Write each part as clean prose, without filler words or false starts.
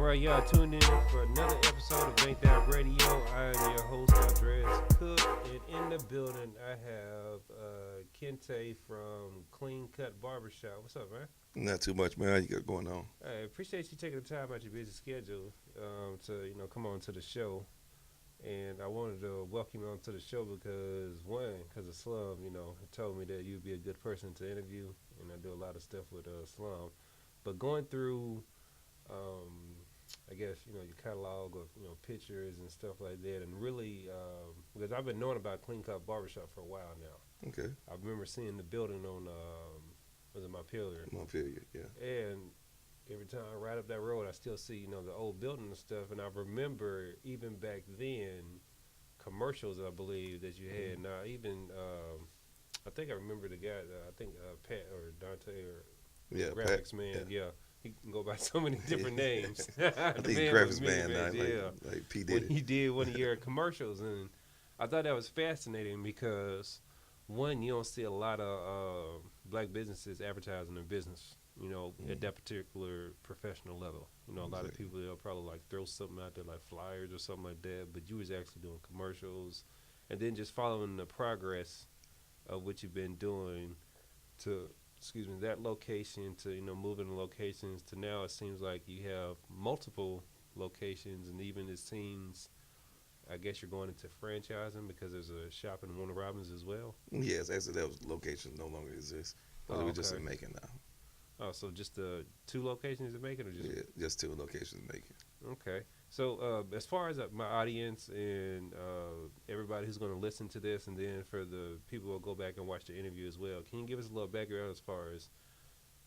right, y'all tuned in for another episode of Banked Out Radio. I am your host, Andres Cook, and in the building I have Kinte from Klean Kuts Barbershop. What's up, man? Not too much, man. How you got going on? I appreciate you taking the time out your busy schedule to come on to the show. And I wanted to welcome you onto the show because of Slum, it told me that you'd be a good person to interview, and I do a lot of stuff with Slum. But going through, I guess, your catalog of, pictures and stuff like that, and really, because I've been knowing about Klean Kuts Barbershop for a while now. Okay. I remember seeing the building on, was it Montpelier? Montpelier, yeah. And every time I ride up that road, I still see, the old building and stuff. And I remember even back then, commercials, I believe, that you had. Now, even, I think I remember the guy, Pat or Dante or graphics Pat, man. Yeah. He can go by so many different names. I think he's graphics man now, like P. Diddy. He did one of your commercials. And I thought that was fascinating because, one, you don't see a lot of black businesses advertising their business. At that particular professional level. A lot of people, they'll probably throw something out there like flyers or something like that, but you was actually doing commercials and then just following the progress of what you've been doing to, that location to, moving the locations to now it seems like you have multiple locations, and even it seems, I guess you're going into franchising because there's a shop in Warner Robins as well. Yes, actually those locations no longer exist. We're just in Macon now. Oh, so just the two locations in Macon, or just? Yeah, just two locations in Macon. Okay. So as far as my audience and everybody who's going to listen to this, and then for the people who will go back and watch the interview as well, can you give us a little background as far as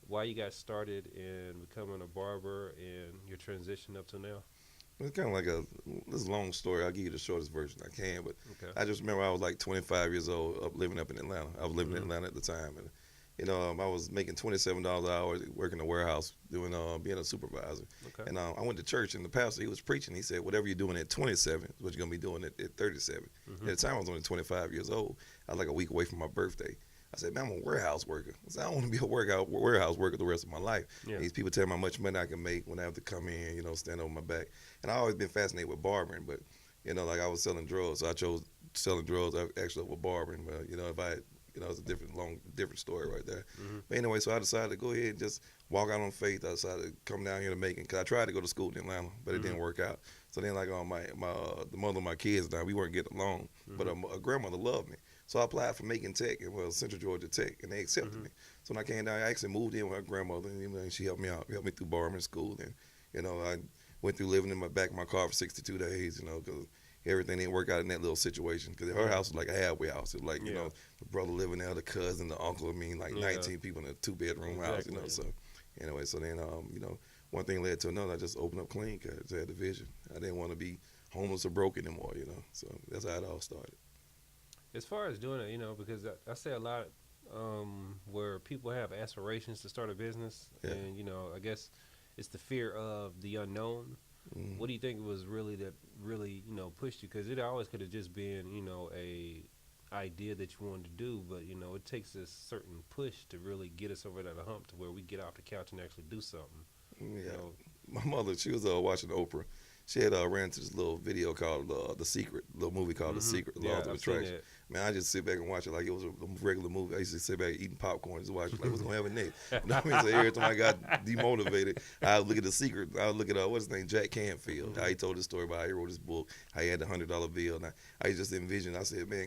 why you got started in becoming a barber and your transition up to now? It's kind of like this is a long story. I'll give you the shortest version I can, but okay. I just remember I was like 25 years old, living up in Atlanta. I was living in Atlanta at the time, and I was making $27 an hour working in a warehouse, doing being a supervisor. Okay. And I went to church, and the pastor, he was preaching. He said, whatever you're doing at 27 is what you're going to be doing at 37. At the time, I was only 25 years old. I was like a week away from my birthday. I said, man, I'm a warehouse worker. I said, I don't want to be a warehouse worker the rest of my life. Yeah. These people tell me how much money I can make when I have to come in, stand over my back. And I've always been fascinated with barbering, but, I was selling drugs, so I chose selling drugs actually over barbering. But, if I had, it's a different story right there. But anyway, so I decided to go ahead and just walk out on faith. I decided to come down here to Macon because I tried to go to school in Atlanta, but it didn't work out. So then, the mother of my kids and I, we weren't getting along, but a grandmother loved me. So I applied for Macon Tech, and Central Georgia Tech, and they accepted me. So when I came down, I actually moved in with her grandmother, and she helped me out, helped me through barbering school. And, I went through living in the back of my car for 62 days, because everything didn't work out in that little situation. Because her house was like a halfway house. It was like, the brother living there, the cousin, the uncle, 19 people in a two-bedroom house, So anyway, so then, one thing led to another. I just opened up Klean Kuts. I had the vision. I didn't want to be homeless or broke anymore, So that's how it all started. As far as doing it, because I say a lot where people have aspirations to start a business, and, I guess it's the fear of the unknown. What do you think was really pushed you? Because it always could have just been, a idea that you wanted to do, but, it takes a certain push to really get us over that hump to where we get off the couch and actually do something. Yeah. My mother, she was watching Oprah. She had ran into this little video called The Secret, little movie called The Secret, The Laws of Attraction. Man, I just sit back and watch it like it was a regular movie. I used to sit back eating popcorn and just watch it like, what's going to happen next? So every time I got demotivated, I would look at The Secret. I would look at, what's his name, Jack Canfield. How he told this story about how he wrote his book, how he had the $100 bill. And I just envisioned, I said, man,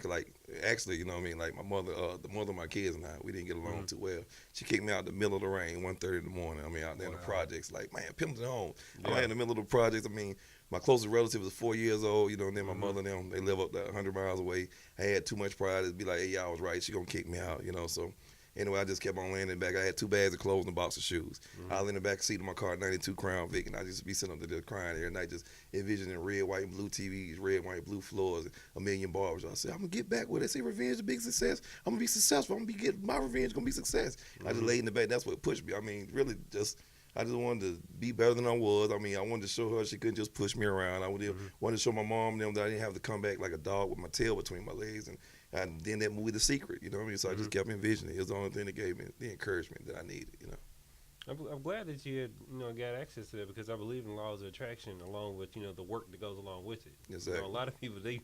actually, like my mother, the mother of my kids and I, we didn't get along too well. She kicked me out in the middle of the rain, 1:30 in the morning. out there in the projects, like, man, Pimpleton home. I'm in the middle of the projects. My closest relative was 4 years old, and then my mother and them, they live up there 100 miles away. I had too much pride to be like, hey, yeah, I was right. She going to kick me out, So anyway, I just kept on laying in the back. I had 2 bags of clothes and a box of shoes. I was in the back seat of my car, 92 Crown Vic, and I just be sitting up there crying every night, just envisioning red, white, and blue TVs, red, white, blue floors, a million barbers. I said, I'm going to get back with it. They say revenge is a big success. I'm going to be successful. My revenge going to be success. I just laid in the back. That's what pushed me. really I just wanted to be better than I was. I wanted to show her she couldn't just push me around. I wanted to show my mom and them that I didn't have to come back like a dog with my tail between my legs. And then that movie, The Secret, So I just kept envisioning it. It was the only thing that gave me the encouragement that I needed, I'm glad that you had, got access to that because I believe in laws of attraction along with, the work that goes along with it. Exactly. A lot of people, they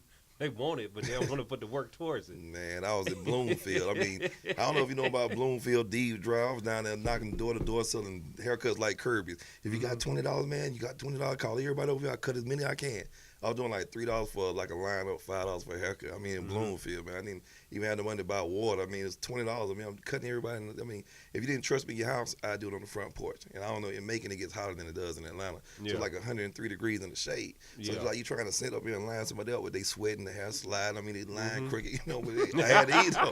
want it, but they don't want to put the work towards it. Man, I was in Bloomfield. I mean, I don't know if you know about Bloomfield, Deep Drive. I was down there knocking door to door selling haircuts like Kirby's. If you got $20, man, you got $20. Call everybody over here. I cut as many as I can. I was doing like $3 for like a lineup, $5 for a haircut. I mean, in Bloomfield, man. I didn't even have the money to buy water. I mean, it's $20. I mean, I'm cutting everybody. I mean, if you didn't trust me in your house, I'd do it on the front porch. And I don't know, in Macon, it gets hotter than it does in Atlanta. Yeah. So like 103 degrees in the shade. So it's like you trying to sit up here and line somebody up with they sweating, the hair sliding. I mean, they line crooked, but I had to eat them.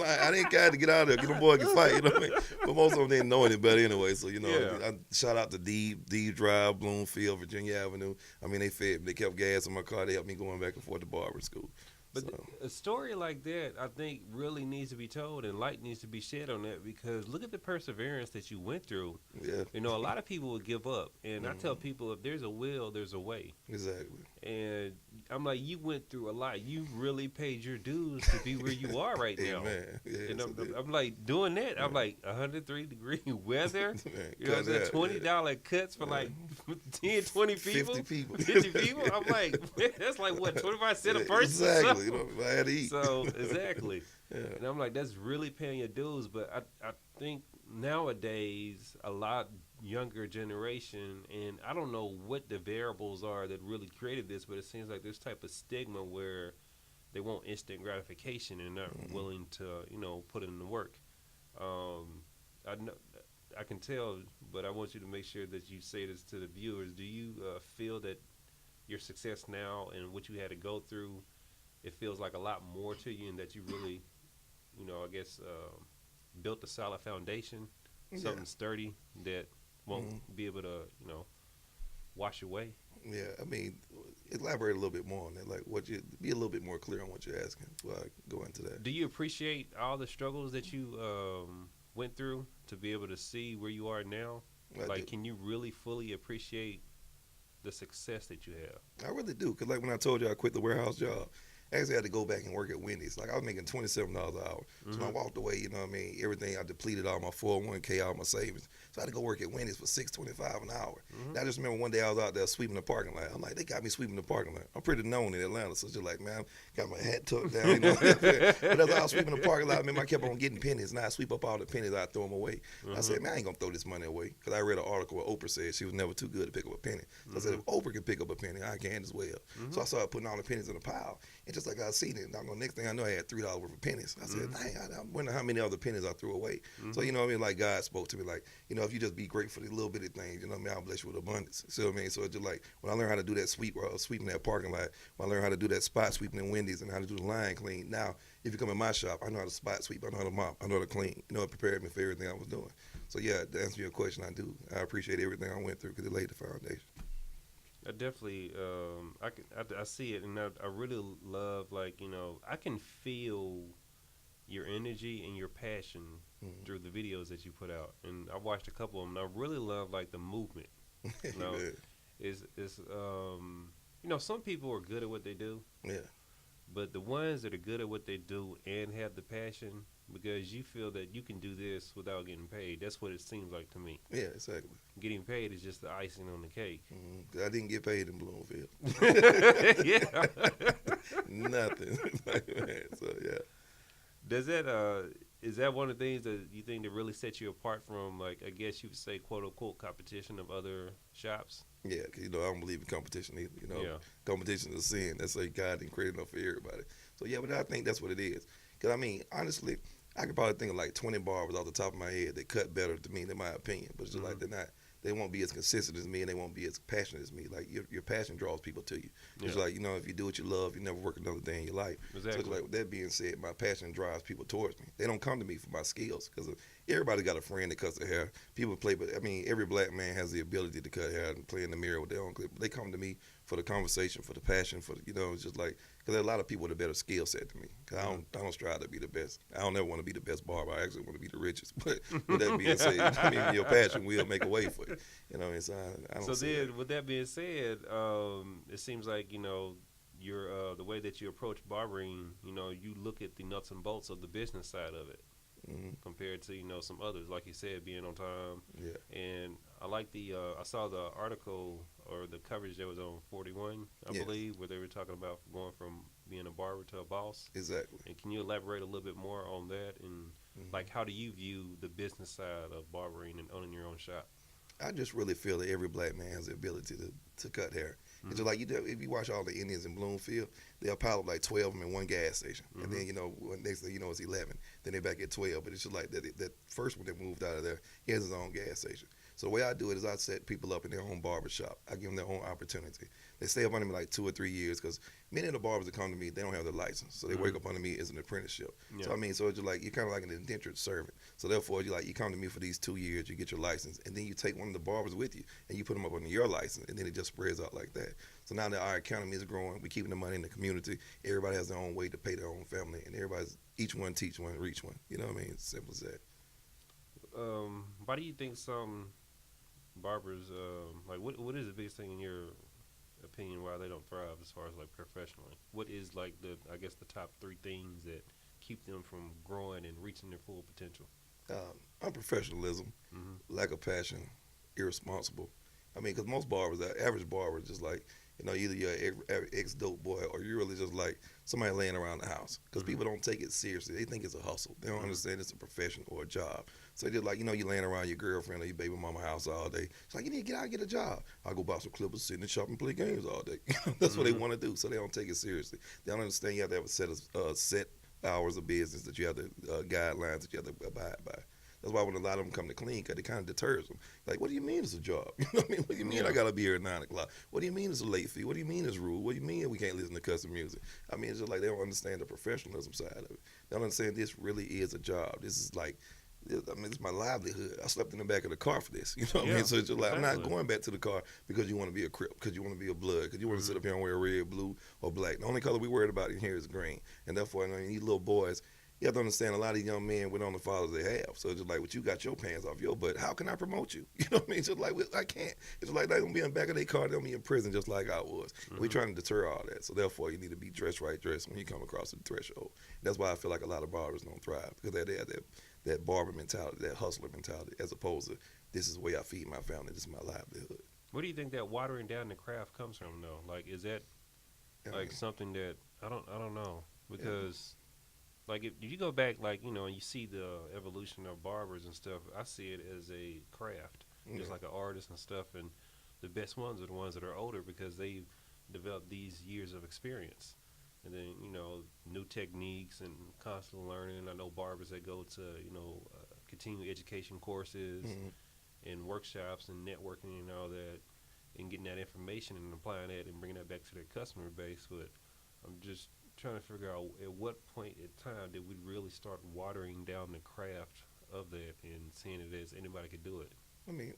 I didn't care to get out of there. Get them boys can fight, you know what I mean? But most of them didn't know any better anyway. So, I shout out to Deep Drive, Bloomfield, Virginia Avenue. I mean, they fed me. They kept gas in my car. They helped me going back and forth to barber school. But a story like that, I think, really needs to be told, and light needs to be shed on that because look at the perseverance that you went through. Yeah. A lot of people would give up, and I tell people if there's a will, there's a way. Exactly. And I'm like, you went through a lot. You really paid your dues to be where you are right now. Man. Yes, and I'm like, doing that, I'm like, 103-degree weather. Man, you know what I'm saying? $20 cuts for like 10, 20 people. 50 people. 50 people. I'm like, man, that's like, what, 25 cents a person? Exactly. I had to eat. So, exactly. Yeah. And I'm like, that's really paying your dues. But I think nowadays, a lot younger generation, and I don't know what the variables are that really created this, but it seems like this type of stigma where they want instant gratification and not willing to, put in the work. I know, I can tell, but I want you to make sure that you say this to the viewers. Do you feel that your success now and what you had to go through, it feels like a lot more to you, and that you really, I guess, built a solid foundation, something sturdy that won't be able to, wash away? Yeah, I mean, elaborate a little bit more on that. Like, be a little bit more clear on what you're asking before I go into that. Do you appreciate all the struggles that you went through to be able to see where you are now? Can you really fully appreciate the success that you have? I really do, because like when I told you I quit the warehouse job, I actually had to go back and work at Wendy's. Like, I was making $27 an hour. So when I walked away, everything, I depleted all my 401k, all my savings. So I had to go work at Wendy's for $6.25 an hour. And I just remember one day I was out there sweeping the parking lot. I'm like, they got me sweeping the parking lot. I'm pretty known in Atlanta, so it's just like, man, I got my hat tucked down. But as I was sweeping the parking lot, I remember I kept on getting pennies. And I sweep up all the pennies, I throw them away. I said, man, I ain't going to throw this money away. Because I read an article where Oprah said she was never too good to pick up a penny. So I said, if Oprah can pick up a penny, I can as well. So I started putting all the pennies in a pile. And just like I seen it, next thing I know, I had $3 worth of pennies. I said, dang, I wonder how many other pennies I threw away. So, like God spoke to me, like, if you just be grateful for the little bitty things, I'll bless you with abundance. See what I mean? So it's just like, when I learned how to do that sweeping that parking lot, when I learned how to do that spot sweeping in Wendy's and how to do the line clean, now, if you come in my shop, I know how to spot sweep, I know how to mop, I know how to clean. It prepared me for everything I was doing. So, yeah, to answer your question, I do. I appreciate everything I went through because it laid the foundation. I definitely, I see it, and I really love, I can feel your energy and your passion through the videos that you put out, and I watched a couple of them, and I really love, the movement. Some people are good at what they do. Yeah. But the ones that are good at what they do and have the passion, because you feel that you can do this without getting paid. That's what it seems like to me. Yeah, exactly. Getting paid is just the icing on the cake. I didn't get paid in Bloomfield. Yeah. Nothing. So, yeah. Does that, is that one of the things that you think that really sets you apart from, I guess you would say, quote-unquote, competition of other shops? Yeah, because, I don't believe in competition either. Competition is a sin. That's like God didn't create enough for everybody. So, yeah, but I think that's what it is. Because, honestly, I could probably think of 20 barbers off the top of my head that cut better to me, in my opinion. But it's just they won't be as consistent as me, and they won't be as passionate as me. Your passion draws people to you. It's if you do what you love, you never work another day in your life. Exactly. So with that being said, my passion drives people towards me. They don't come to me for my skills, because everybody got a friend that cuts their hair. People play, but every black man has the ability to cut hair and play in the mirror with their own clip. They come to me for the conversation, for the passion, for it's just because there are a lot of people with a better skill set than me. Because I don't strive to be the best. I don't ever want to be the best barber. I actually want to be the richest. But with that being said, your passion will make a way for you. So I don't. So then, with that being said, it seems like your the way that you approach barbering, you look at the nuts and bolts of the business side of it. compared to some others, like you said, being on time. Yeah. And I like I saw the article or the coverage that was on 41, I Yes. believe, where they were talking about going from being a barber to a boss. Exactly. And can you elaborate a little bit more on that? And like, how do you view the business side of barbering and owning your own shop? I just really feel that every black man has the ability to cut hair. It's just like if you watch all the Indians in Bloomfield, they'll pile up like 12 of them in one gas station, and then next thing you know it's 11. Then they're back at 12. But it's just like that first one that moved out of there, he has his own gas station. So the way I do it is I set people up in their own barbershop. I give them their own opportunity. They stay up under me like 2 or 3 years because many of the barbers that come to me, they don't have their license. So they wake up under me as an apprenticeship. Yeah. So so it's just like you're kind of like an indentured servant. So therefore, you come to me for these 2 years, you get your license, and then you take one of the barbers with you and you put them up under your license, and then it just spreads out like that. So now that our economy is growing, we're keeping the money in the community. Everybody has their own way to pay their own family, and each one teach one, reach one. You know what I mean? It's simple as that. Why do you think some barbers what is the biggest thing in your opinion why they don't thrive as far as like professionally? What is like the top 3 things that keep them from growing and reaching their full potential? Unprofessionalism, lack of passion, irresponsible. I mean, because most barbers, the average barber, is just like, either you're an ex-dope boy or you're really just like somebody laying around the house. Because people don't take it seriously. They think it's a hustle. They don't understand it's a profession or a job. So they just like, you're laying around your girlfriend or your baby mama house all day. It's like, you need to get out and get a job. I'll go buy some clippers, sit in the shop and play games all day. That's what they want to do. So they don't take it seriously. They don't understand you have to have a set hours of business that you have to, guidelines that you have to abide by. That's why when a lot of them come to Klean Cut, it kind of deters them. Like, what do you mean it's a job? You know what I mean? What do you mean I got to be here at 9 o'clock? What do you mean it's a late fee? What do you mean it's rude? What do you mean we can't listen to custom music? I mean, it's just like they don't understand the professionalism side of it. They don't understand this really is a job. This is like, it's my livelihood. I slept in the back of the car for this. You know what I mean? So it's just like, I'm not going back to the car because you want to be a Crip, because you want to be a Blood, because you want to sit up here and wear red, blue, or black. The only color we worried about in here is green. And therefore, these little boys, you have to understand a lot of these young men with on the fathers they have. So it's just like, you got your pants off your butt. How can I promote you? You know what I mean? It's just like, I can't. It's just like they're going to be in the back of their car. They'll be in prison just like I was. We're trying to deter all that. So therefore, you need to be dressed when you come across the threshold. That's why I feel like a lot of barbers don't thrive, because they have that barber mentality, that hustler mentality, as opposed to this is the way I feed my family. This is my livelihood. Where do you think that watering down the craft comes from, though? Like, is that something that I don't know, because like if you go back, like and you see the evolution of barbers and stuff, I see it as a craft, just like an artist and stuff. And the best ones are the ones that are older because they've developed these years of experience, and then new techniques and constant learning. I know barbers that go to continuing education courses and workshops and networking and all that, and getting that information and applying that and bringing that back to their customer base. But I'm just trying to figure out at what point in time did we really start watering down the craft of that and seeing it as anybody could do it. I mean,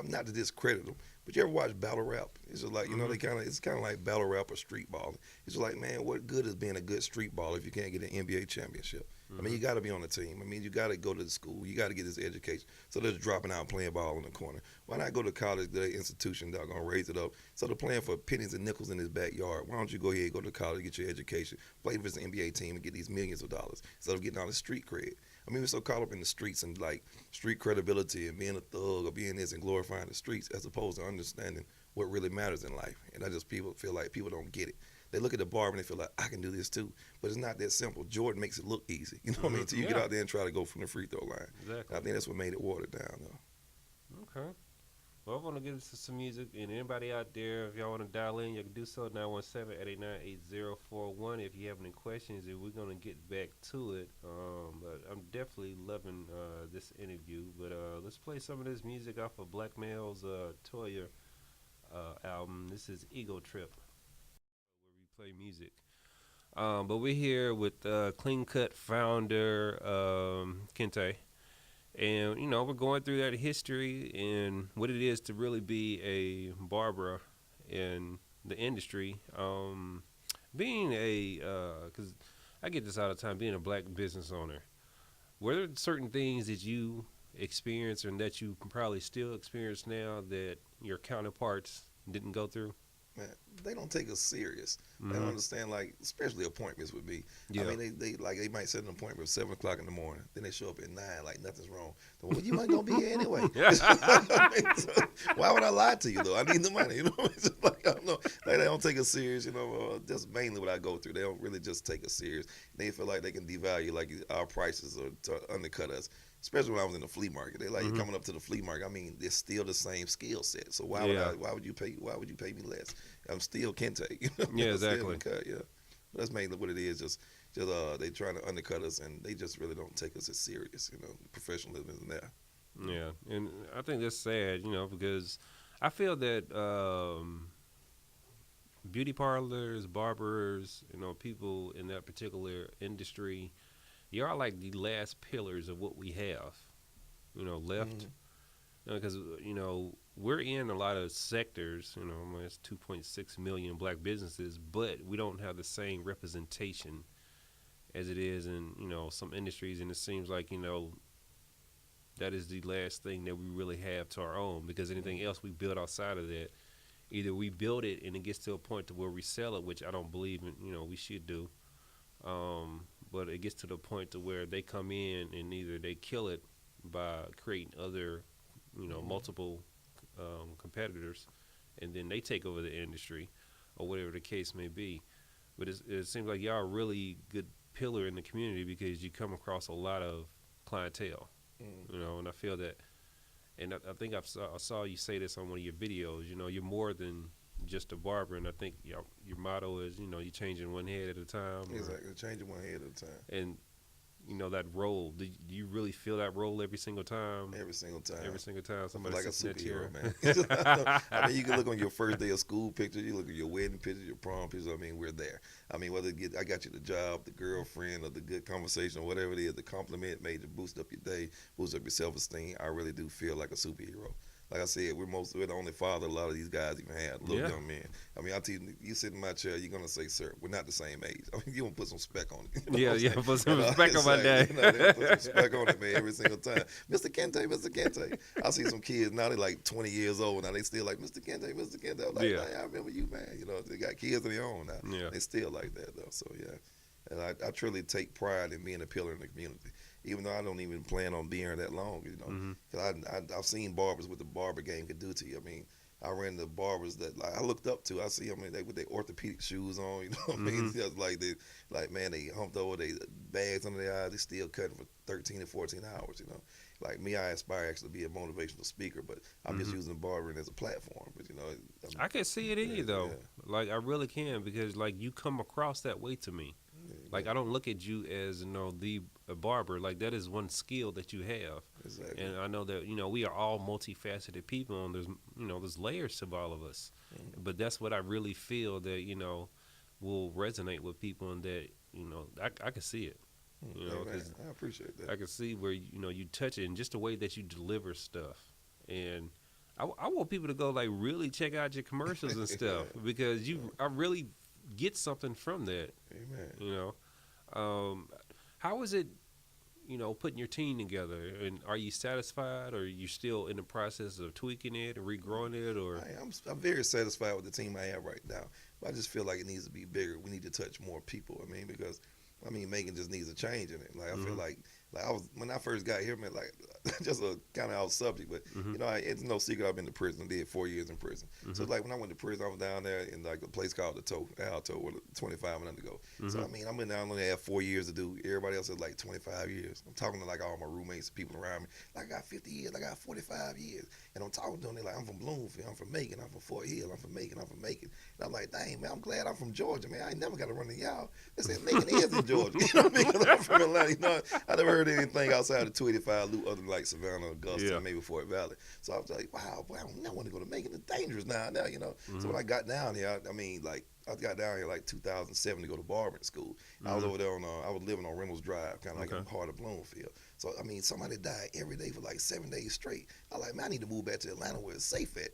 not to discredit them, but you ever watch battle rap? It's just like, it's kind of like battle rap or street balling. It's just like, man, what good is being a good street baller if you can't get an NBA championship? I mean, you got to be on the team. I mean, you got to go to the school. You got to get this education. So they're just dropping out and playing ball in the corner. Why not go to college, the institution that's going to raise it up? So they're playing for pennies and nickels in his backyard. Why don't you go ahead and go to college, get your education, play for this NBA team, and get these millions of dollars instead of getting all the street cred? I mean, we're so caught up in the streets and like street credibility and being a thug or being this and glorifying the streets as opposed to understanding what really matters in life. And people feel like people don't get it. They look at the barber and they feel like, I can do this too. But it's not that simple. Jordan makes it look easy. You know what I mean? Until you get out there and try to go from the free throw line. Exactly. I think that's what made it watered down, though. Okay. Well, I want to get into some music. And anybody out there, if y'all want to dial in, you can do so. 917-889-8041. If you have any questions, and we're going to get back to it. But I'm definitely loving this interview. But let's play some of this music off of Black Male's Toya album. This is Ego Trip, where we play music. But we're here with Klean Cut founder Kinte. And, we're going through that history and what it is to really be a barber in the industry. Being because I get this all the time, being a black business owner, were there certain things that you experienced and that you can probably still experience now that your counterparts didn't go through? man, they don't take us serious. Mm-hmm. They don't understand, like, especially appointments with me. Yeah. I mean, they might set an appointment at 7 o'clock in the morning. Then they show up at 9, like nothing's wrong. So, well, you ain't gonna be here anyway. I mean, so, why would I lie to you though? I need the money. You know, it's just like, I don't know. Like, they don't take us serious. You know, that's mainly what I go through. They don't really just take us serious. They feel like they can devalue like our prices or to undercut us. Especially when I was in the flea market, they like coming up to the flea market. I mean, it's still the same skill set. So why would you pay me less? I'm still Kinte. You know? Yeah, exactly. Yeah, but that's mainly what it is. Just they trying to undercut us, and they just really don't take us as serious. You know, professionalism isn't there. Yeah, and I think that's sad. You know, because I feel that beauty parlors, barbers, you know, people in that particular industry, you are like the last pillars of what we have, you know, left. Because, you know, we're in a lot of sectors, you know, it's 2.6 million black businesses, but we don't have the same representation as it is in, you know, some industries. And it seems like, you know, that is the last thing that we really have to our own, because anything else we build outside of that, either we build it and it gets to a point to where we sell it, which I don't believe in, you know, we should do. But it gets to the point to where they come in and either they kill it by creating other, you know, multiple competitors, and then they take over the industry, or whatever the case may be. But it seems like y'all are a really good pillar in the community, because you come across a lot of clientele, you know, and I feel that. And I think I saw you say this on one of your videos. You know, you're more than just a barber, and I think your motto is, you know, you're changing one head at a time. Exactly, changing one head at a time. And you know that role. Do you really feel that role every single time? Every single time. Every single time somebody like a sits superhero, man. I mean, you can look on your first day of school pictures, you look at your wedding pictures, your prom pictures. I mean, we're there. I mean, whether I got you the job, the girlfriend, or the good conversation, or whatever it is, the compliment made to boost up your day, boost up your self-esteem. I really do feel like a superhero. Like I said, we're the only father a lot of these guys even had, little young men. I mean, I tell you, you sit in my chair, you're gonna say, "Sir, we're not the same age." I mean, you gonna put some spec on it. You know put some spec on my day. You know, they put some spec on it, man, every single time. Mr. Kinte, Mr. Kinte. I see some kids now, they're like 20 years old now, they still like, Mr. Kinte, Mr. Kinte. I'm like, I remember you, man. You know, they got kids of their own now. Yeah. They still like that though. So yeah, and I truly take pride in being a pillar in the community. Even though I don't even plan on being here that long, you know, because I've seen barbers what the barber game can do to you. I mean, I ran into barbers that I looked up to. I see them with their orthopedic shoes on, you know what I mean? It's just like man, they humped over, they bags under their eyes, they still cutting for 13 to 14 hours, you know. Like me, I aspire actually to be a motivational speaker, but I'm just using barbering as a platform. But you know, I can see it in you though. Like I really can, because like you come across that way to me. Like I don't look at you as, you know, a barber. Like that is one skill that you have. Exactly. And I know that, you know, we are all multifaceted people, and there's layers to all of us. But that's what I really feel that, you know, will resonate with people, and that, you know, I can see it. You know, because I appreciate that. I can see where, you know, you touch it, and just the way that you deliver stuff. And I want people to go like really check out your commercials and stuff, because I really get something from that. Amen. You know, how is it, you know, putting your team together, and are you satisfied, or are you still in the process of tweaking it and regrowing it? Or I'm very satisfied with the team I have right now, but I just feel like it needs to be bigger. We need to touch more people. I mean, because Macon just needs a change in it. Like I feel like when I first got here, man, like just a kind of off subject, but you know, it's no secret I've been to prison. I did 4 years in prison. So like when I went to prison, I was down there in like a place called the Alto, where 25 and under go. So I mean, I'm in there, I only have 4 years to do. Everybody else has like 25 years. I'm talking to like all my roommates, people around me. Like I got 50 years, I got 45 years, and I'm talking to them. They're like, I'm from Bloomfield, I'm from Macon, I'm from Fort Hill, I'm from Macon, I'm from Macon. And I'm like, dang man, I'm glad I'm from Georgia, man. I ain't never got to run to y'all. They said Macon is in Georgia. You know what I mean? 'Cause I'm from Atlanta. You know, I never heard anything outside of 285 loop other than like Savannah, Augusta, maybe Fort Valley. So I was like, wow, boy, I don't want to go to Macon. It's dangerous now, you know. So when I got down here, I mean, like I got down here like 2007 to go to barbering school. I was over there I was living on Reynolds Drive, kind of like in part of Bloomfield. So I mean, somebody died every day for like 7 days straight. I like, man, I need to move back to Atlanta where it's safe at.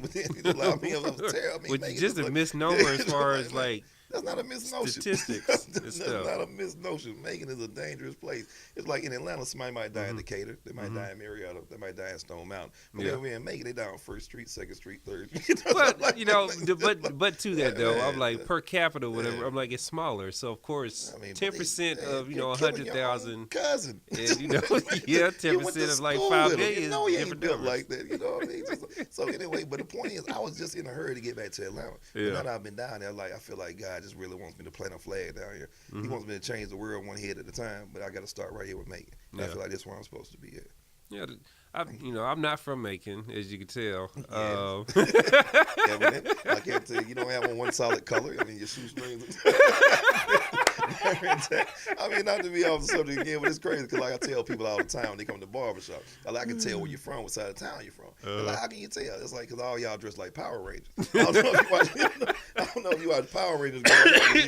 But then it was terrible. Which is just a misnomer as far as like. That's not a misnotion. Statistics. That's not a misnotion. Macon is a dangerous place. It's like in Atlanta, somebody might die in Decatur. They might die in Marietta. They might die in Stone Mountain. But then in Macon, they die on 1st Street, 2nd Street, 3rd Street. But, but to that, though, I'm like, per capita, whatever, I'm like, it's smaller. So, of course, 10% of, 100,000. Cousin. And, 10% of like 5 million. You know he ain't built like that. You know what I mean? So anyway, but the point is, I was just in a hurry to get back to Atlanta. Yeah. Now that I've been down there, like, I feel like God just really wants me to plant a flag down here. He wants me to change the world one head at a time, but I got to start right here with Macon. I feel like that's where I'm supposed to be at. Yeah, I'm not from Macon, as you can tell. Yeah, but then, I can't tell you don't have one solid color. I mean, your shoestrings. I mean, not to be off the subject again, but it's crazy because like I tell people all the time when they come to the barbershop, I can tell where you're from, what side of town you're from. Like, how can you tell? It's like because all y'all dress like Power Rangers. I don't know if you watch Power Rangers.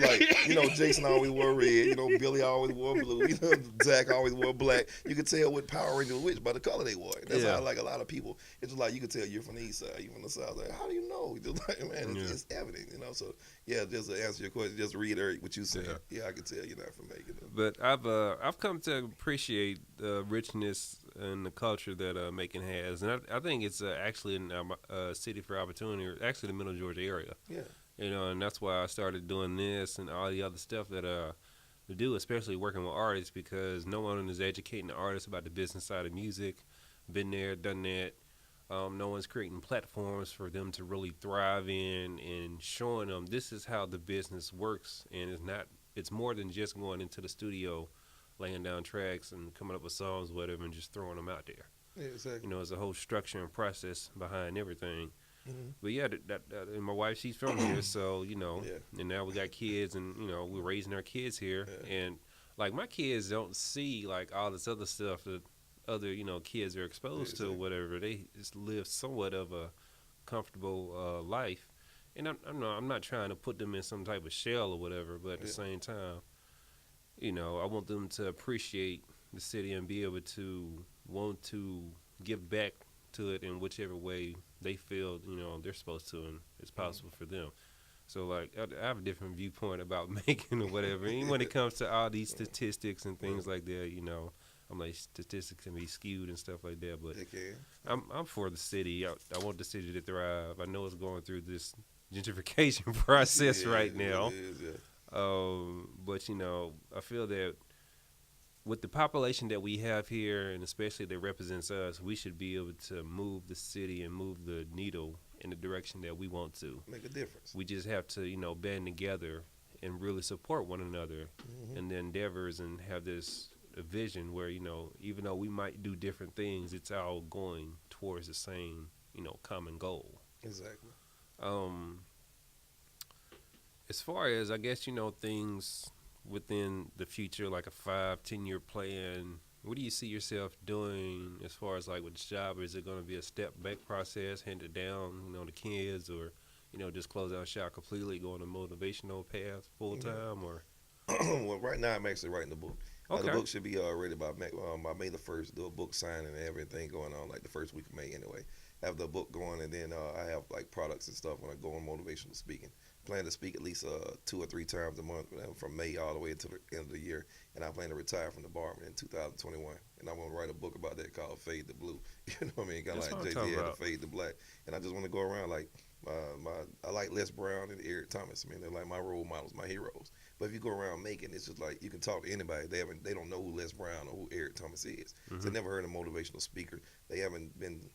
Like, Jason always wore red. Billy always wore blue. Zach always wore black. You can tell what Power Ranger was which by the color they wore. That's how like a lot of people. It's just like you can tell you're from the east side, you're from the south side. How do you know? Just like, man, it's evident. So yeah, just to answer your question, just reiterate what you said. Yeah, I can tell you're not from Macon. But I've come to appreciate the richness and the culture that Macon has, and I think it's actually in a city for opportunity, or actually the Middle Georgia area. Yeah. And that's why I started doing this and all the other stuff that we do, especially working with artists, because no one is educating the artists about the business side of music. Been there, done that. No one's creating platforms for them to really thrive in and showing them this is how the business works, and it's more than just going into the studio, laying down tracks and coming up with songs, whatever, and just throwing them out there. Yeah, exactly. There's a whole structure and process behind everything. But yeah, and my wife, she's from here, so and now we got kids, and we're raising our kids here, and like my kids don't see like all this other stuff that other kids are exposed to, whatever. They just live somewhat of a comfortable life, and I'm not trying to put them in some type of shell or whatever, but at the same time, I want them to appreciate the city and be able to want to give back to it in whichever way they feel they're supposed to and it's possible for them. So like I have a different viewpoint about Macon or whatever. And when it comes to all these statistics and things like that, I'm like, statistics can be skewed and stuff like that, but I'm for the city. I want the city to thrive. I know it's going through this gentrification process right now. But I feel that with the population that we have here, and especially that represents us, we should be able to move the city and move the needle in the direction that we want to. Make a difference. We just have to, band together and really support one another in the endeavors and have this vision where, even though we might do different things, it's all going towards the same, common goal. Exactly. As far as, I guess, things within the future, like a 5-10 year plan, what do you see yourself doing as far as like with the job? Is it going to be a step back process, hand it down, to kids, or just close out shop completely, go on a motivational path full time, or? Well, right now I'm actually writing the book. Okay. The book should be ready by May the 1st. Do a book signing and everything going on like the first week of May anyway. Have the book going, and then I have like products and stuff when I go on motivational speaking. Plan to speak at least 2 or 3 times a month from May all the way until the end of the year. And I plan to retire from the barber in 2021. And I'm going to write a book about that called Fade the Blue. You know what I mean? Kind of like Jay-Z had to fade the black. And I just want to go around like I like Les Brown and Eric Thomas. I mean, they're like my role models, my heroes. But if you go around making, it's just like you can talk to anybody. They don't know who Les Brown or who Eric Thomas is. So they never heard a motivational speaker. They haven't been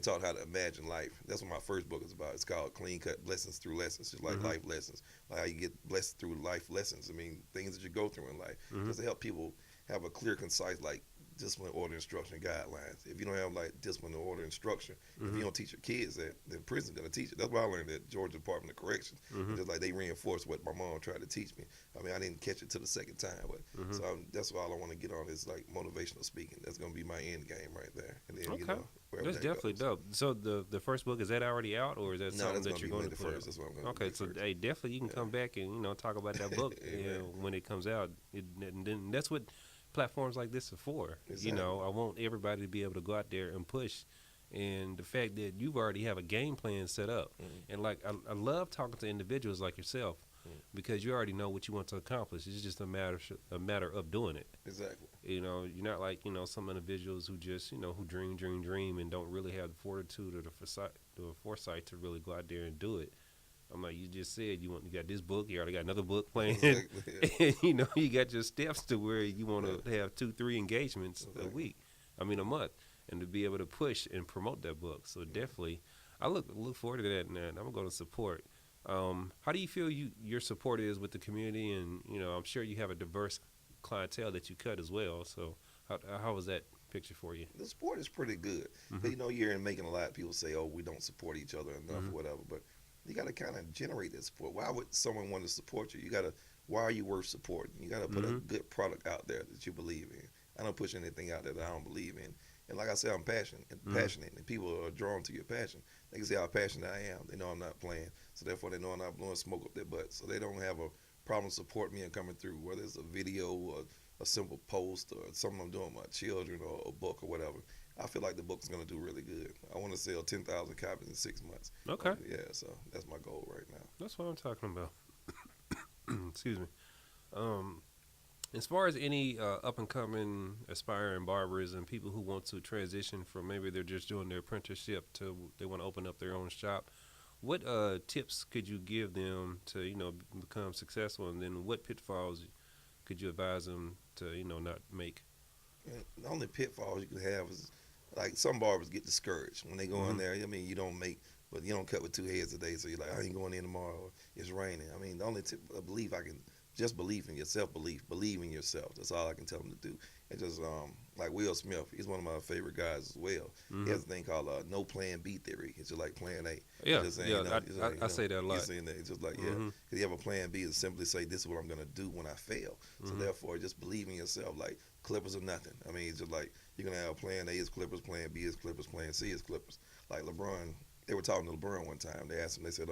taught how to imagine life. That's what my first book is about. It's called Clean Cut Blessings Through Lessons, just like life lessons, like how you get blessed through life lessons. I mean, things that you go through in life, just to help people have a clear, concise, like discipline, order, instruction, guidelines. If you don't have like discipline, order, instruction, if you don't teach your kids that, then prison's gonna teach it. That's why I learned at Georgia Department of Corrections. Just like they reinforced what my mom tried to teach me. I mean, I didn't catch it till the second time, but so that's why all I want to get on is like motivational speaking. That's gonna be my end game right there. And then okay. That's definitely dope. So the first book, is that already out, or is that something that you're going to put out? That's what I'm going okay, so hey, definitely you can come back and talk about that book when it comes out. And then that's what platforms like this are for. Exactly. I want everybody to be able to go out there and push. And the fact that you've already have a game plan set up, and like I love talking to individuals like yourself. Because you already know what you want to accomplish. It's just a matter of doing it. Exactly. You're not like some individuals who just who dream and don't really have the fortitude or the foresight to really go out there and do it. I'm like, you just said you got this book, you already got another book planned. Exactly, yeah. And, you got your steps to where you want to have 2-3 engagements a week. A month, and to be able to push and promote that book. So definitely, I look forward to that, and I'm going to support. How do you feel your support is with the community? And I'm sure you have a diverse clientele that you cut as well. So how was that picture for you? The support is pretty good. You're in making a lot of people say, "Oh, we don't support each other enough," or whatever. But you got to kind of generate that support. Why would someone want to support you? Why are you worth supporting? You got to put a good product out there that you believe in. I don't push anything out there that I don't believe in. And like I said, I'm passionate, and people are drawn to your passion. They can see how passionate I am. They know I'm not playing, so therefore they know I'm not blowing smoke up their butt. So they don't have a problem supporting me and coming through, whether it's a video or a simple post or something I'm doing with my children or a book or whatever. I feel like the book's going to do really good. I want to sell 10,000 copies in 6 months. Okay. So that's my goal right now. That's what I'm talking about. Excuse me. As far as any up-and-coming aspiring barbers and people who want to transition from maybe they're just doing their apprenticeship to they want to open up their own shop, what tips could you give them to become successful, and then what pitfalls could you advise them to not make? And the only pitfalls you could have is like some barbers get discouraged when they go in there. I mean, you don't cut with 2 heads a day, so you're like, I ain't going in tomorrow. It's raining. I mean, the only tip I believe I can. Just believe in yourself, believe in yourself. That's all I can tell them to do. And just like Will Smith, he's one of my favorite guys as well. He has a thing called no plan B theory. It's just like plan A. Yeah, I say that a lot. It's just like, because you have a plan B is simply say, this is what I'm going to do when I fail. So therefore, just believe in yourself. Like Clippers are nothing. I mean, it's just like you're going to have plan A is Clippers, plan B is Clippers, plan C is Clippers. Like LeBron, they were talking to LeBron one time. They asked him, they said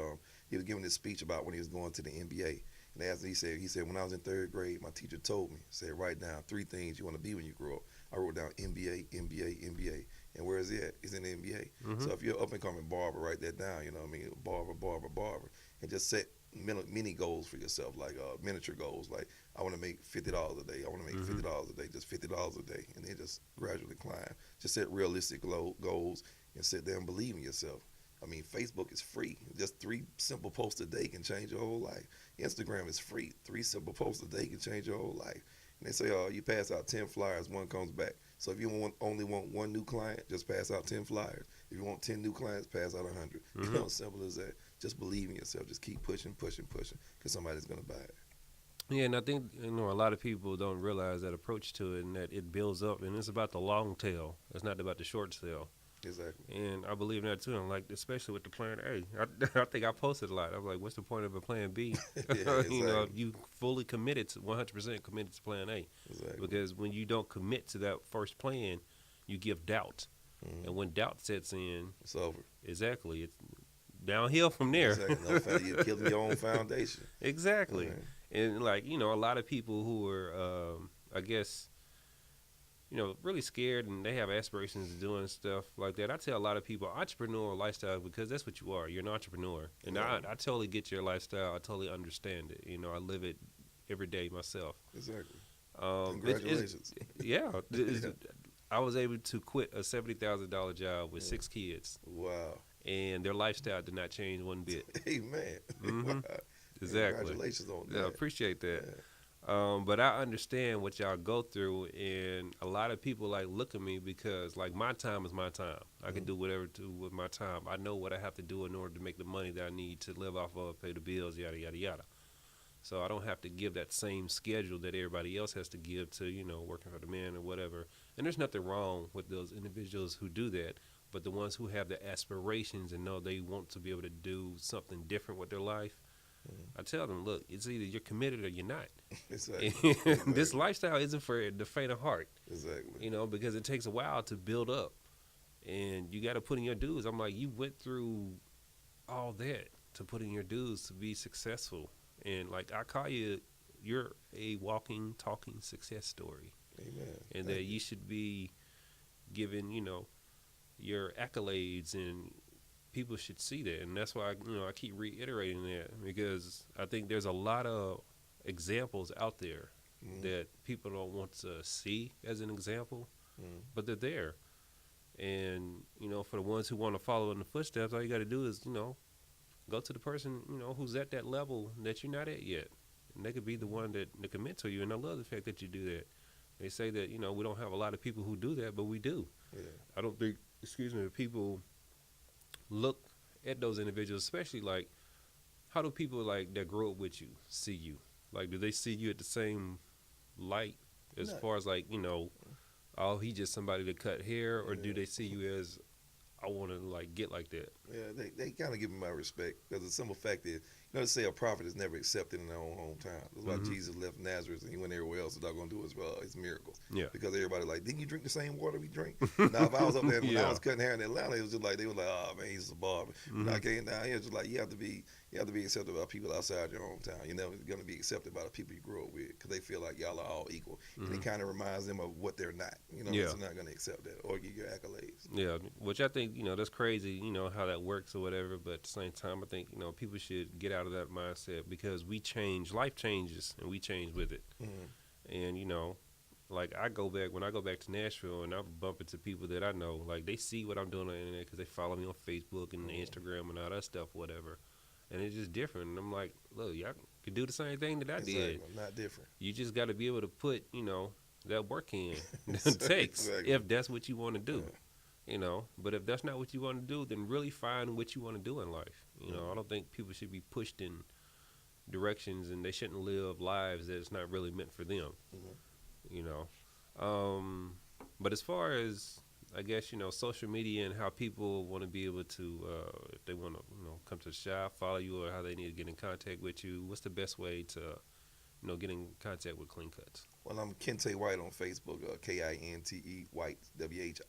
he was giving this speech about when he was going to the NBA. And he said, when I was in 3rd grade, my teacher told me, said, write down 3 things you want to be when you grow up. I wrote down NBA, NBA, NBA. And where is he at? He's in the NBA. So if you're up and coming barber, write that down. Barber, barber, barber. And just set mini goals for yourself, like miniature goals. Like, I want to make $50 a day. I want to make $50 a day, just $50 a day. And then just gradually climb. Just set realistic goals and sit there and believe in yourself. I mean, Facebook is free. Just 3 simple posts a day can change your whole life. Instagram is free. 3 simple posts a day can change your whole life. And they say, you pass out 10 flyers, 1 comes back. So if you only want 1 new client, just pass out 10 flyers. If you want 10 new clients, pass out 100. Simple as that. Just believe in yourself. Just keep pushing, because somebody's going to buy it. Yeah, and I think a lot of people don't realize that approach to it, and that it builds up, and it's about the long tail. It's not about the short tail. Exactly. And I believe in that too. I'm like, especially with the plan A. I think I posted a lot. I'm like, what's the point of a plan B? Exactly. You fully committed to 100% committed to plan A. Exactly. Because when you don't commit to that first plan, you give doubt. And when doubt sets in, it's over. Exactly. It's downhill from there. Exactly. You're killing your own foundation. Exactly. And a lot of people who are, I guess, really scared, and they have aspirations of doing stuff like that. I tell a lot of people, entrepreneurial lifestyle, because that's what you are. You're an entrepreneur. And I totally get your lifestyle. I totally understand it. I live it every day myself. Exactly. Congratulations. I was able to quit a $70,000 job with 6 kids. Wow. And their lifestyle did not change one bit. Amen. Wow. Exactly. Congratulations on that. I appreciate that. But I understand what y'all go through, and a lot of people look at me because my time is my time. I can do whatever to with my time. I know what I have to do in order to make the money that I need to live off of, pay the bills, yada yada yada. So I don't have to give that same schedule that everybody else has to give to, working for the man or whatever. And there's nothing wrong with those individuals who do that. But the ones who have the aspirations and know they want to be able to do something different with their life, I tell them, look, it's either you're committed or you're not. Exactly. This lifestyle isn't for the faint of heart. Exactly. Because it takes a while to build up. And you got to put in your dues. I'm like, you went through all that to put in your dues to be successful. And like I call you, you're a walking, talking success story. Amen. And that you should be given, your accolades, and people should see that. And that's why I keep reiterating that, because I think there's a lot of examples out there that people don't want to see as an example, but they're there. And for the ones who want to follow in the footsteps, all you got to do is go to the person who's at that level that you're not at yet, and they could be the one that could mentor you. And I love the fact that you do that. They say that we don't have a lot of people who do that, but we do. Yeah. I don't think people look at those individuals, especially like, how do people like that grow up with you see you? Like, do they see you at the same light as far as like oh, he just somebody to cut hair, or do they see you as, I want to like get like that? Yeah, they kind of give me my respect, because the simple fact is, they say a prophet is never accepted in their own hometown. That's why Jesus left Nazareth and he went everywhere else. It's not going to do his miracles. Yeah. Because everybody like, didn't you drink the same water we drink? Now, if I was up there when I was cutting hair in Atlanta, it was just like, they were like, oh man, he's a barber. When I came down here, it's just like, you have to be accepted by people outside your hometown. You're never going to be accepted by the people you grew up with, because they feel like y'all are all equal. And it kind of reminds them of what they're not. So they're not going to accept that or give your accolades. Yeah, which I think, that's crazy, how that works or whatever. But at the same time, I think, people should get out of that mindset, because we change, life changes, and we change with it. And, like when I go back to Nashville and I bump into people that I know, like they see what I'm doing on the internet because they follow me on Facebook and Instagram and all that stuff, whatever. And it's just different. And I'm like, look, y'all can do the same thing that I did. Not different. You just got to be able to put, that work in that it takes, if that's what you want to do. But if that's not what you want to do, then really find what you want to do in life. I don't think people should be pushed in directions, and they shouldn't live lives that it's not really meant for them. But as far as, I guess, social media and how people want to be able to, if they want to, come to the shop, follow you, or how they need to get in contact with you, what's the best way to, get in contact with Klean Kuts? Well, I'm Kinte White on Facebook, Kinte White, White.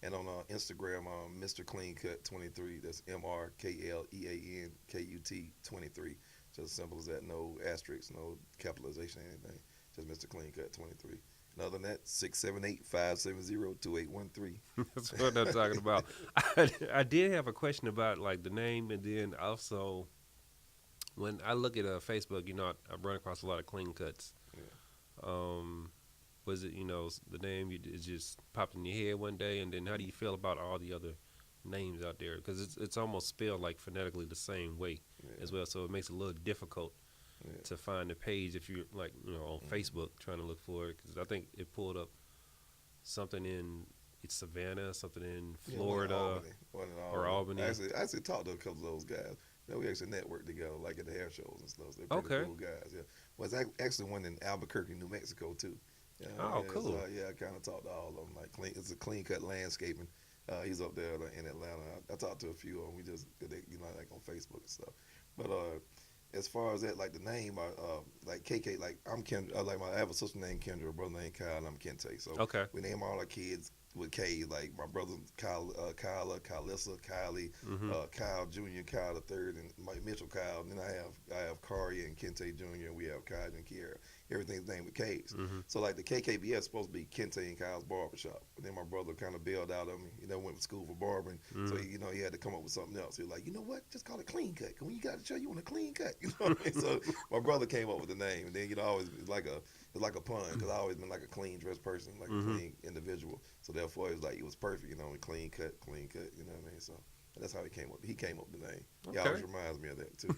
And on Instagram, Mr. Klean Cut 23. That's MrKleanKut 23. Just as simple as that. No asterisks, no capitalization, anything. Just Mr. Klean Cut 23. And other than that, 678-570-2813. That's what I'm talking about. I did have a question about like the name, and then also when I look at Facebook, I run across a lot of Klean Kuts. Yeah. Was it, the name it just popped in your head one day, and then how do you feel about all the other names out there? Because it's almost spelled like phonetically the same way as well, so it makes it a little difficult to find the page if you're like, on Facebook trying to look for it. Because I think it pulled up something in Savannah, something in Florida, one in Albany. I actually talked to a couple of those guys. We actually networked together, like at the hair shows and stuff. They're pretty cool guys. Yeah, well, it's actually one in Albuquerque, New Mexico too. Cool. So, I kind of talked to all of them. Like it's a Klean Cut Landscaping. He's up there in Atlanta. I talked to a few of them. We just, like on Facebook and stuff. But as far as that, like the name, like KK, like I'm Kendra. I have a sister named Kendra, a brother named Kyle, and I'm Kinte. So we name all our kids with K. Like my brother Kyle, Kylissa, Kylie, Kyle Jr., Kyle the third, and Mike Mitchell Kyle. And then I have Kari and Kinte Jr. We have Kyle and Kiera. Everything's named with K's. So like the KKBS is supposed to be Kinte and Kyle's Barbershop. But then my brother kind of bailed out on me. Went to school for barbering. So he had to come up with something else. He was like, you know what? Just call it Klean Cut. When you got a show, you want a clean cut. You know what I mean? So my brother came up with the name, and then always it's like a pun, because I always been like a clean dressed person, like a clean individual. So therefore it was perfect. Clean cut. You know what I mean? So. That's how he came up. He came up with the name. He always reminds me of that too.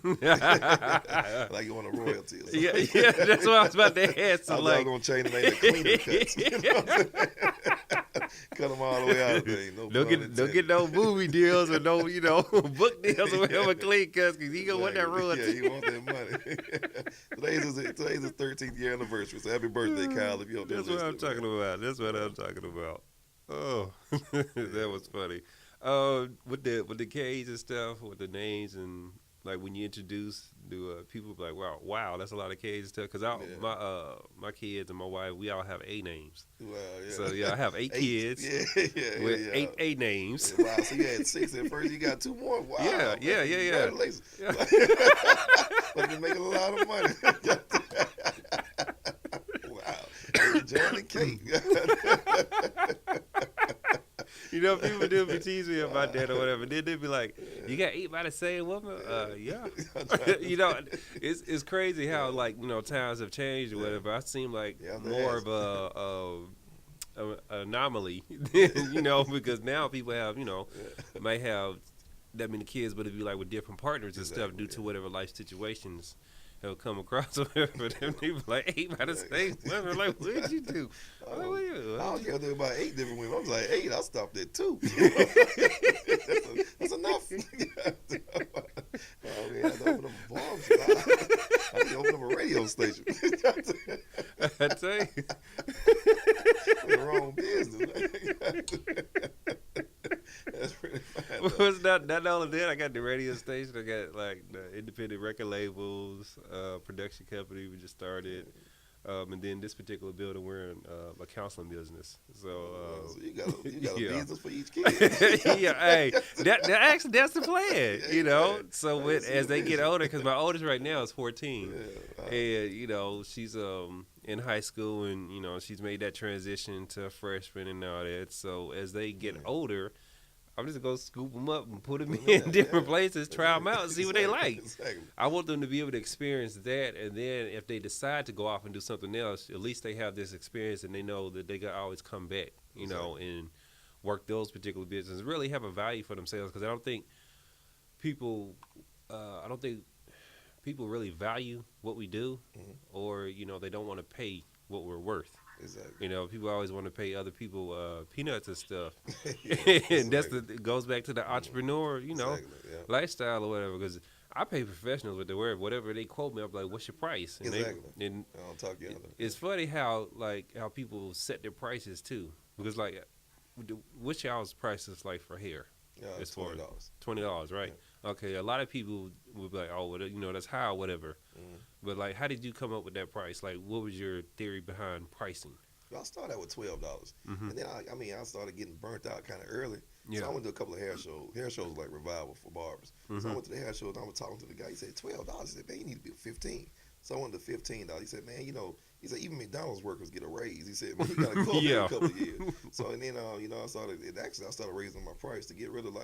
Like you want a royalty or something. Yeah, that's what I was about to ask. I was going to change the name to Cleaner Cuts. You know what I'm saying? Cut them all the way out of things. No don't get no movie deals or no, book deals or whatever. Clean cuts, because he gonna want that royalty. Yeah, he want that money. Today's his 13th year anniversary. So happy birthday, Kyle! If you don't That's what I'm talking about. That's what I'm talking about. Oh, that was funny. With the cage and stuff, with the names and like when you introduce, do people be like, wow, that's a lot of cage and stuff? Because my kids and my wife, we all have A names. Wow, yeah. So I have eight kids with 8 A names. Yeah, wow, so you had 6 at first. You got 2 more. Wow. Yeah. Congratulations. But you're making a lot of money. Wow. John and Kate. People do be teasing me about that or whatever. Then they be like, "You got 8 by the same woman?" Yeah. It's crazy how times have changed or whatever. I seem like more of an anomaly, because now people have might have that many kids, but it'd be like with different partners and stuff due to whatever life situations have come across or whatever. Them people like 8 by the same women. Like, what did you do? I don't care about 8 different women. I was like 8. I stopped at 2. That's enough. I had to open up a bar. I had to open up a radio station. I tell you, we're the wrong business. That's pretty fine. Well, it's not only that. I got the radio station. I got like the independent record labels, production company we just started, and then this particular building we're in a counseling business. So you got a business for each kid. Yeah, hey, that's the plan. So as they get older, because my oldest right now is 14, and she's in high school, and she's made that transition to a freshman and all that. So as they get older, I'm just going to scoop them up and put them in different places, try them out, and see what they like. Exactly. I want them to be able to experience that, and then if they decide to go off and do something else, at least they have this experience, and they know that they can always come back, and work those particular businesses, really have a value for themselves, because I don't think people really value what we do, or, they don't want to pay what we're worth. Exactly. People always want to pay other people peanuts and stuff, and it goes back to the entrepreneur, lifestyle or whatever. Because I pay professionals with whatever they quote me. I'm like, "What's your price?" And exactly. And I don't talk you. It's funny how people set their prices too. Because what's y'all's prices like for hair? It's $20. $20, right? Yeah. Okay, a lot of people would be like, "Oh, well, that's high or whatever." But how did you come up with that price? Like, what was your theory behind pricing? Well, I started out with $12, and then I started getting burnt out kind of early. Yeah. So I went to a couple of hair shows. Hair shows like revival for barbers. So I went to the hair show, and I was talking to the guy. He said $12. He said, "Man, you need to be $15." So I went to $15. He said, "Man, he said even McDonald's workers get a raise." He said, "Man, you got to go there a couple of years." So and then I started raising my price to get rid of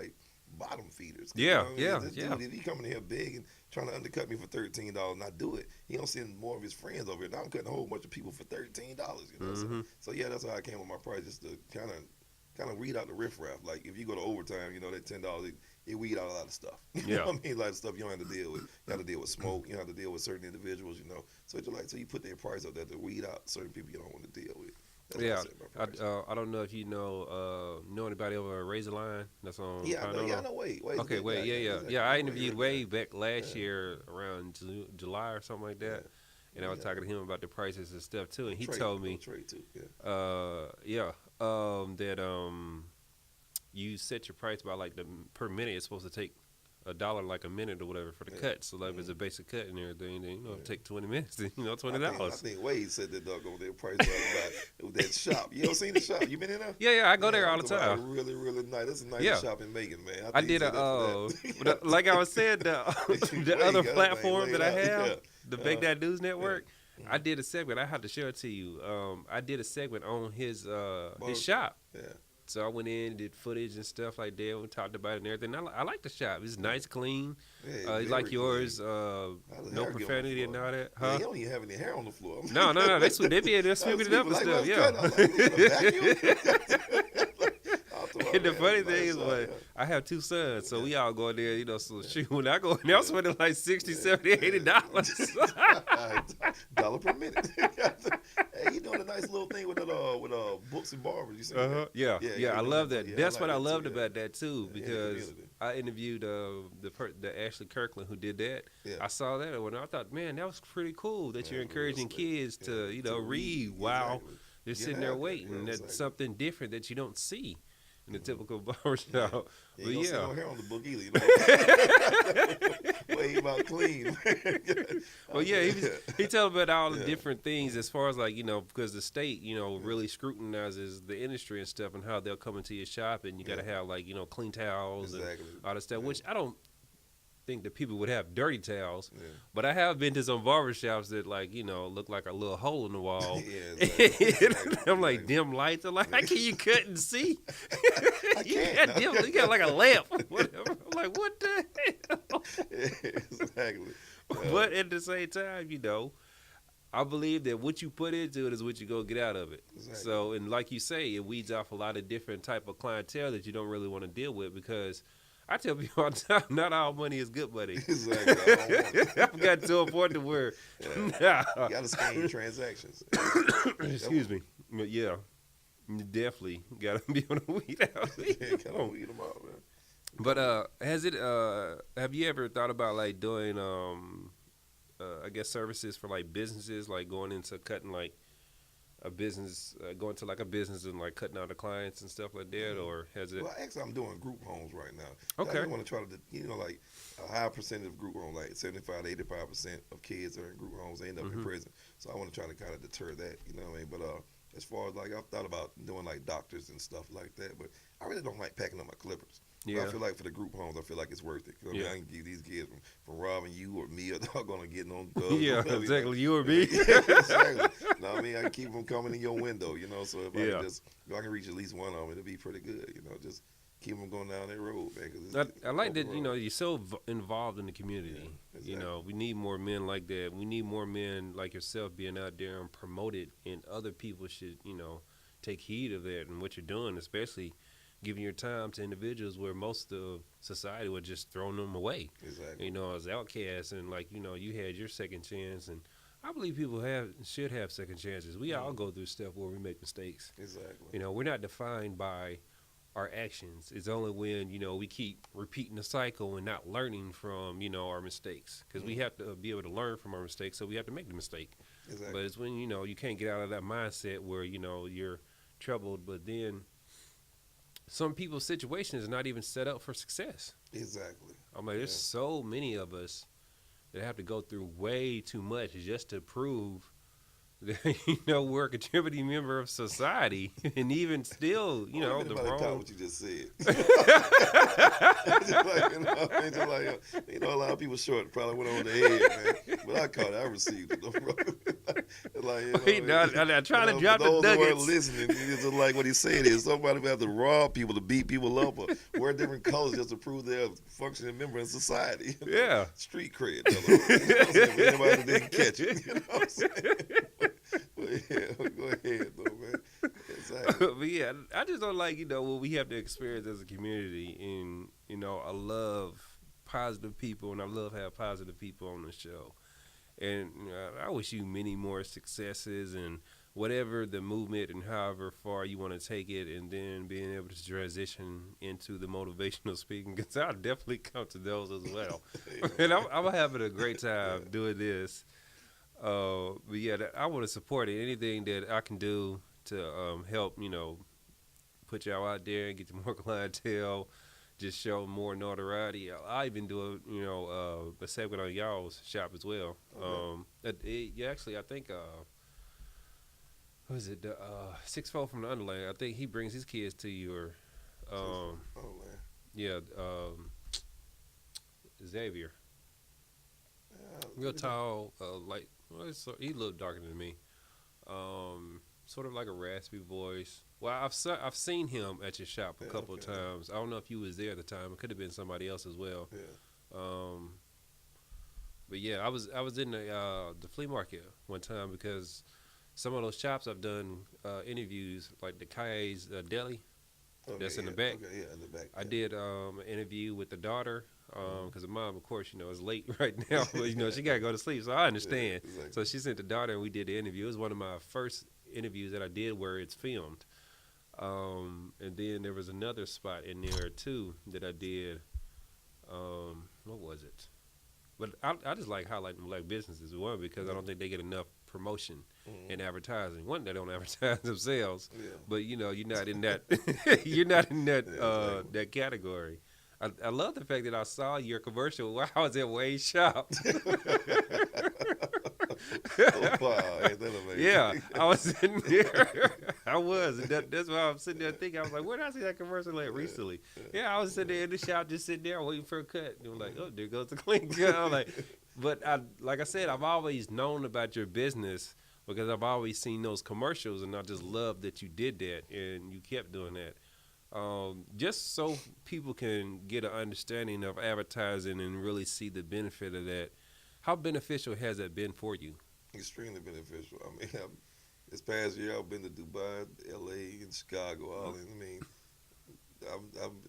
bottom feeders. Yeah. Dude, if he coming in here big and trying to undercut me for $13 and I do it, he don't send more of his friends over here. Now I'm cutting a whole bunch of people for $13. So that's how I came with my price, just to kind of weed out the riffraff. Like if you go to overtime, that $10 it weed out a lot of stuff. You know what I mean? Like stuff you don't have to deal with. You have to deal with smoke. You have to deal with certain individuals. So so you put their price up there to weed out certain people you don't want to deal with. That's I don't know if you know anybody over at Razor Line that's on. Yeah, I know. Wade. Okay, Wade. Yeah. I interviewed Wade back last year around July or something like that, and I was talking to him about the prices and stuff too, and he told me, that you set your price by the per minute. It's supposed to take $1 a minute or whatever for the cut. So if it's a basic cut and everything, then it'll take 20 minutes. Then $20. I think Wade said that dog over there price about that shop. You ever seen the shop? You been in there? Yeah, I go there all the time. Really, really nice. That's a nice shop in Macon, man. I did like I was saying, the other platform that I have, the Big Dad News Network. I did a segment. I have to share it to you. I did a segment on his shop. Yeah. So I went in, did footage and stuff like that. We talked about it and everything. I like the shop. It's nice, clean. It's like yours. No profanity and all that. Huh? Yeah, you don't even have any hair on the floor. No. They be able to sweep it up and stuff. Yeah. the funny thing is, I have 2 sons, so we all go in there, so shoot, when I go in there, I'm spending like $60, $70, $80. $1 per minute. Hey, he doing a nice little thing with books and barbers. You see that? Yeah, I love that. That's what I loved about that too, because I interviewed the Ashley Kirkland who did that. Yeah. I saw that and I thought, man, that was pretty cool that you're encouraging kids to read while they're sitting there waiting. That's something different that you don't see in the typical barbershop. Yeah, you don't see no hair on the book either. Way about clean. Well, yeah, he told about all the different things as far as like, because the state, really scrutinizes the industry and stuff and how they'll come into your shop and you got to have like, clean towels and all that stuff, which I don't think that people would have dirty towels, but I have been to some barbershops that like look like a little hole in the wall. I'm like dim lights. I'm like, how can you cut and see? You got like a lamp. Whatever. I'm like, what the hell? Exactly. But at the same time, I believe that what you put into it is what you go get out of it. Exactly. So, and like you say, it weeds off a lot of different type of clientele that you don't really want to deal with because I tell people all the time, not all money is good money. Exactly. I've got to a point to where you got to scan your transactions. Excuse me. But yeah, you definitely got to be got to weed out. Got to weed them out, man. But have you ever thought about like doing I guess services for like businesses, like going into cutting like a business, going to like a business and like cutting out the clients and stuff like that, or has it? Well, actually, I'm doing group homes right now. Okay. I want to try to, like a high percentage of group homes, like 75 to 85% of kids that are in group homes end up in prison. So I want to try to kind of deter that, you know what I mean? But as far as like I've thought about doing like doctors and stuff like that, but I really don't like packing up my clippers. Yeah. But I feel like for the group homes, I feel like it's worth it. I mean, I can give these kids from robbing you or me, or they're going to get on drugs. Yeah, exactly. You or me. Exactly. No, I mean, I can keep them coming in your window, so if I can reach at least one of them, it'll be pretty good, just keep them going down that road, man. I like that, you're so involved in the community. Yeah, exactly. We need more men like that. We need more men like yourself being out there and promoted, and other people should, take heed of that and what you're doing, especially giving your time to individuals where most of society would just throw them away. Exactly. As outcasts, and like, you had your second chance, and I believe people should have second chances. We all go through stuff where we make mistakes. Exactly. We're not defined by our actions. It's only when, we keep repeating the cycle and not learning from, our mistakes. Because we have to be able to learn from our mistakes, so we have to make the mistake. Exactly. But it's when, you can't get out of that mindset where, you're troubled, but then some people's situation is not even set up for success. Exactly. I'm like, there's so many of us that have to go through way too much just to prove that, we're a contributing member of society, and even still, the wrong. What you just said. A lot of people short probably went on the head, man. But I caught it. I received it. I'm trying to drop the nuggets. Those who weren't listening, it's just like what he said is somebody would have to rob people, to beat people up, or wear different colors just to prove they're a functioning member in society. Yeah. Street cred. Everybody didn't catch it. You know what I'm saying? But go ahead, though, man. Exactly. But yeah, I just don't like, what we have to experience as a community. And, I love positive people, and I love having positive people on the show. And I wish you many more successes and whatever the movement and however far you want to take it, and then being able to transition into the motivational speaking, because I'll definitely come to those as well. And I'm having a great time doing this. But yeah, I want to support it. Anything that I can do to help, put y'all out there and get you more clientele, just show more notoriety. I even do a segment on y'all's shop as well. Okay. Actually, I think what is it? Sixfold from the Underland. I think he brings his kids to your. Yeah, Xavier. Real tall, like. Well, he looked darker than me. Sort of like a raspy voice. Well, I've seen him at your shop a couple of times. I don't know if you was there at the time. It could have been somebody else as well. Yeah. But yeah, I was in the flea market one time, because some of those shops I've done interviews, like the Kaye's Deli. That's in the back. Okay, yeah, in the back. I did an interview with the daughter because the mom, of course, is late right now, but she got to go to sleep, so I understand. Yeah, exactly. So she sent the daughter, and we did the interview. It was one of my first interviews that I did where it's filmed. And then there was another spot in there too that I did. What was it? But I just like highlighting black businesses. One, because I don't think they get enough promotion and advertising. One, they don't advertise themselves, but you're not in that that category. I love the fact that I saw your commercial while I was at Wade's shop. Oh, wow, ain't that amazing? Yeah, I was sitting there. I was. And that's why I'm sitting there thinking. I was like, where did I see that commercial at recently? Yeah, I was sitting there in the shop, just sitting there waiting for a cut. And I'm like, oh, there goes the clean cut. I'm like, but like I said, I've always known about your business because I've always seen those commercials, and I just love that you did that and you kept doing that. Just so people can get an understanding of advertising and really see the benefit of that. How beneficial has that been for you? Extremely beneficial. I mean, this past year I've been to Dubai, LA, and Chicago.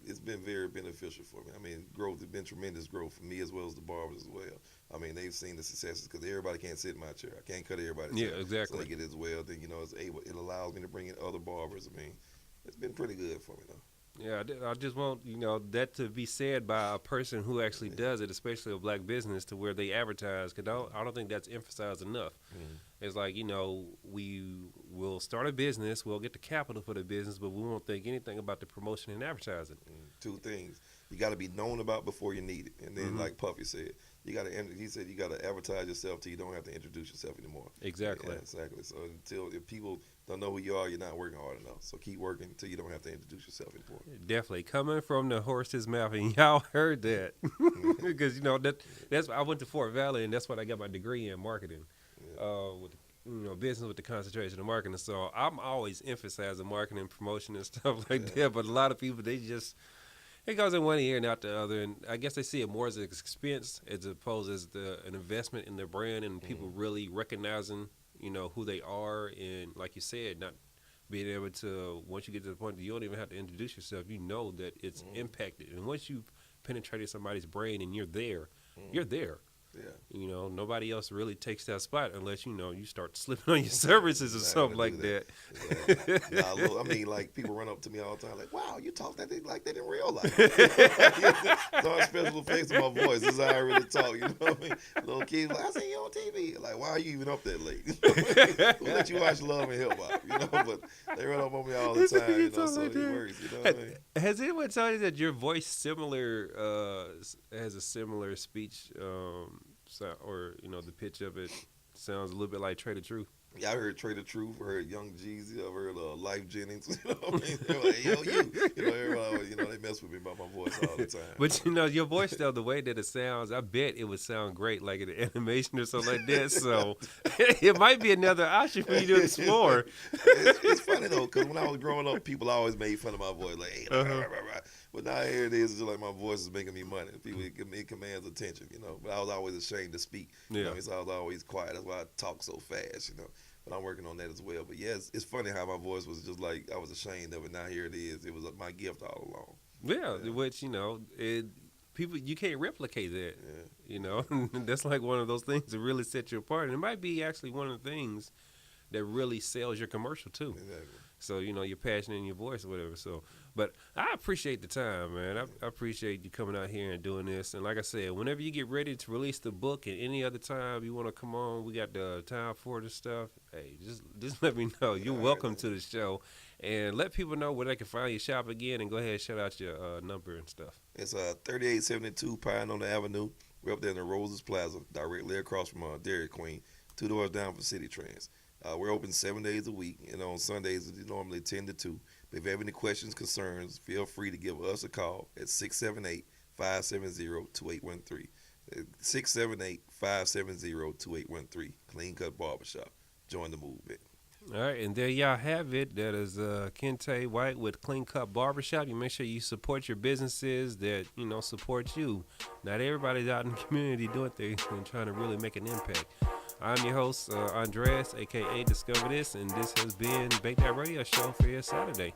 It's been very beneficial for me. I mean, growth has been tremendous growth for me as well as the barbers as well. I mean, they've seen the successes because everybody can't sit in my chair. I can't cut everybody's hair. Yeah, exactly. So they get it as well. Then it allows me to bring in other barbers. I mean, it's been pretty good for me though. Yeah, I just want that to be said by a person who actually does it, especially a black business, to where they advertise. Because I don't think that's emphasized enough. It's like we will start a business, we'll get the capital for the business, but we won't think anything about the promotion and advertising. Two things: you got to be known about before you need it, and then like Puffy said, he said you got to advertise yourself till you don't have to introduce yourself anymore. Exactly. Yeah, exactly. So if people don't know who you are, you're not working hard enough. So keep working until you don't have to introduce yourself anymore. Definitely. Coming from the horse's mouth, and y'all heard that. Because, that's I went to Fort Valley, and that's what I got my degree in marketing. With business with the concentration of marketing. So I'm always emphasizing marketing, promotion, and stuff like that. But a lot of people, it goes in one ear and out the other. And I guess they see it more as an expense as opposed as an investment in their brand and people really recognizing who they are, and like you said, not being able to, once you get to the point that you don't even have to introduce yourself, that it's impacted. And once you've penetrated somebody's brain and you're there, you're there. Yeah. Nobody else really takes that spot unless you start slipping on your services or something like that. I mean, like people run up to me all the time, like, "Wow, you talk that like that in real life." So special effects in my voice. This is how I really talk. You know what I mean? Little kids like, "I seen you on TV." Like, why are you even up that late? Who let you watch Love and Hip Hop? But they run up on me all the time. So it works. You know what I mean? Has anyone told you that your voice has a similar speech? Or the pitch of it sounds a little bit like Trey the Truth. Yeah, I heard Trey the Truth. I heard Young Jeezy. I heard Life Jennings. You know what I mean? They're like, "Yo, you." Everybody, they mess with me about my voice all the time. But your voice, though, the way that it sounds, I bet it would sound great, like in an animation or something like that. So it might be another option for you to explore. It's funny though, because when I was growing up, people always made fun of my voice, like, "Hey," but now here it is, it's just like my voice is making me money. People, it commands attention, But I was always ashamed to speak. So I was always quiet. That's why I talk so fast, But I'm working on that as well. But yeah, it's funny how my voice was just like I was ashamed of it. Now here it is. It was my gift all along. Yeah. Which people, you can't replicate that. That's like one of those things that really set you apart. And it might be actually one of the things that really sells your commercial too. Exactly. So your passion in your voice or whatever. So, but I appreciate the time, man. I appreciate you coming out here and doing this. And like I said, whenever you get ready to release the book, and any other time you want to come on, we got the time for this stuff. Hey, just let me know. You're welcome to the show, and let people know where they can find your shop again. And go ahead and shout out your number and stuff. It's 3872 Pioneer Avenue. We're up there in the Roses Plaza, directly across from Dairy Queen, 2 doors down from City Trends. We're open 7 days a week, and on Sundays it's normally 10 to 2. But if you have any questions, concerns, feel free to give us a call at 678-570-2813. 678-570-2813. Klean Kuts Barbershop. Join the movement. All right, and there y'all have it. That is Kinte White with Klean Kuts Barbershop. You make sure you support your businesses that support you. Not everybody's out in the community doing things and trying to really make an impact. I'm your host, Andres, a.k.a. Discover This, and this has been Bake That Radio Show for your Saturday.